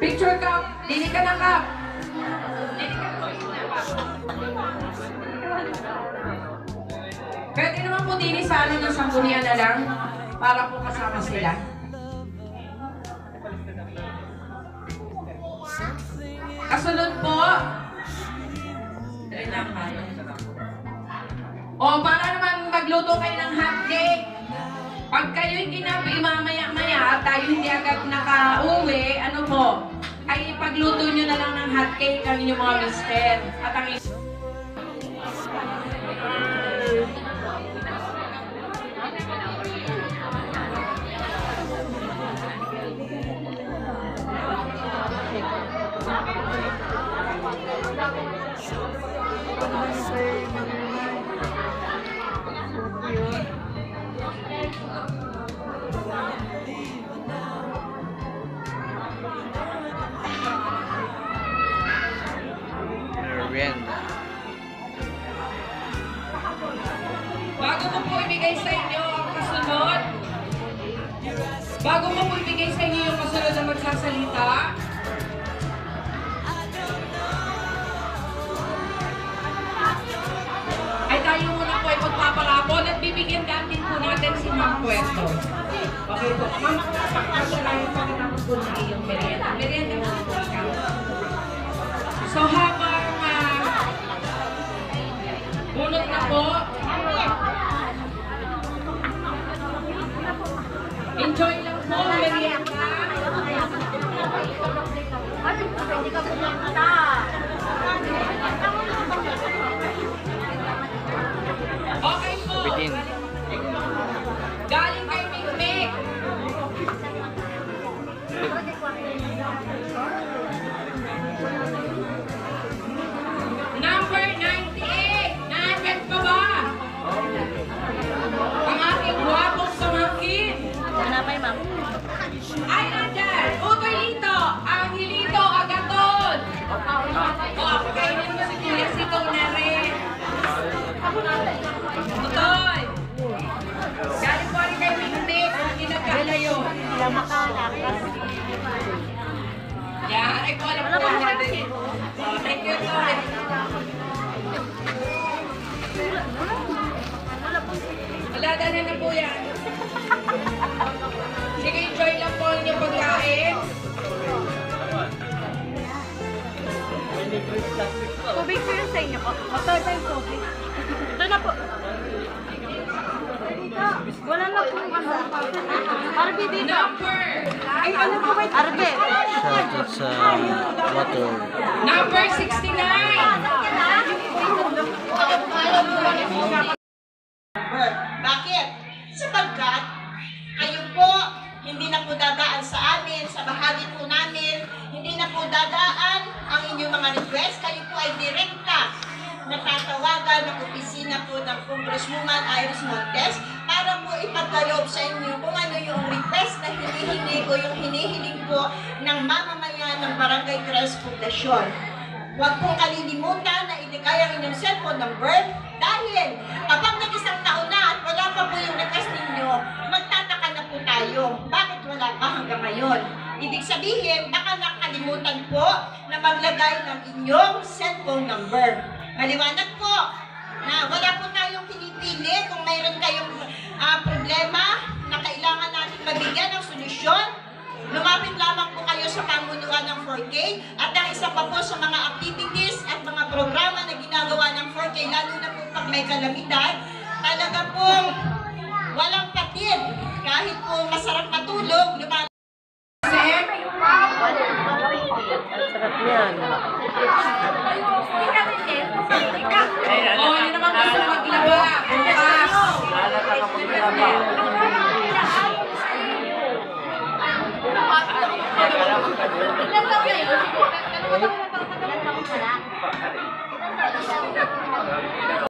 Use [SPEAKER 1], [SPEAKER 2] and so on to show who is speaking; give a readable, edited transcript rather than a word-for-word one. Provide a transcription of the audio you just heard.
[SPEAKER 1] Picture cup. Lili ka ng cup. Pwede naman po din sa ano ng sanggunian na lang para po kasama sila. Kasunod po. O para naman magluto kayo ng hotcake. Pag kayo'y ginabi mamaya-maya at tayo hindi agad nakauwi, ano po? Ay pagluto nyo na lang ng hotcake ang inyong mga mister. At ang bago mo po ibigay sa inyo ang kasunod, bago mo po ibigay sa inyo yung kasunod na magsasalita, ay tayo muna po ay magpaparapon at bibigyan natin po natin si Ma'am Puerto. Okay po, Ma'am, pakasalayan pa kita po sa iyong merienda. Merienda na po ikaw. So habang bunot na po, enjoy lang po, merienda. Okay po. Galing kay Mikmik. Number 98. Nandyan pa ba? Ang aking guwapong pamangkin.
[SPEAKER 2] Hanapay, ma'am.
[SPEAKER 1] Ay, nandyan. Utoy Lito. Ang Hilito Agaton. O, kainin mo si Kuya Sito na rin. Utoy. Galing po rin kay Mikmik. Hindi nagkalayo. Yan. Ay, ko alam po. Thank you, Utoy. Aladanan na po yan. Sige, enjoy lang po ang inyong pagkain.
[SPEAKER 2] Tubig po yun sa inyo po. Matay tayong tubig. Ito na po. Wala na po ano. Arbe dito.
[SPEAKER 1] Number.
[SPEAKER 2] Ay, ano po ba? Arbe.
[SPEAKER 3] Shoutout sa water.
[SPEAKER 1] Number 69.
[SPEAKER 4] Bakit? Sapagkat kayo po hindi na po dadaan sa amin, sa bahagi po namin, hindi na po dadaan ang inyong mga request. Kayo po ay direkta natatawagan ng opisina po ng Congresswoman Iris Montes para po ipagkaloob sa inyo kung ano yung request na hinihingi o yung hinihiling po ng mamamayan ng Barangay Tres Poblacion. Huwag pong kalilimutan na iligay ang inyong cellphone number dahil kapag nag-isang taon na at wala pa po yung request ninyo, magtataka na po tayo. Bakit wala pa hanggang ngayon? Ibig sabihin, baka nakalimutan po na maglagay ng inyong cellphone number. Maliwanag po na wala po tayong pinipili kung mayroon kayong problema na kailangan natin mabigyan ng solusyon. Lumapit lamang po kayo sa pamunuan ng 4K at ang isa pa po sa mga activities at mga programa na ginagawa ng 4K, lalo na po pag may kalamidad, talaga pong walang patid. Kahit po masarap matulog, lumapit.
[SPEAKER 2] Sarap niyan.
[SPEAKER 1] O, yun naman gusto maglaba. Bukas.
[SPEAKER 2] Ilan daw yun?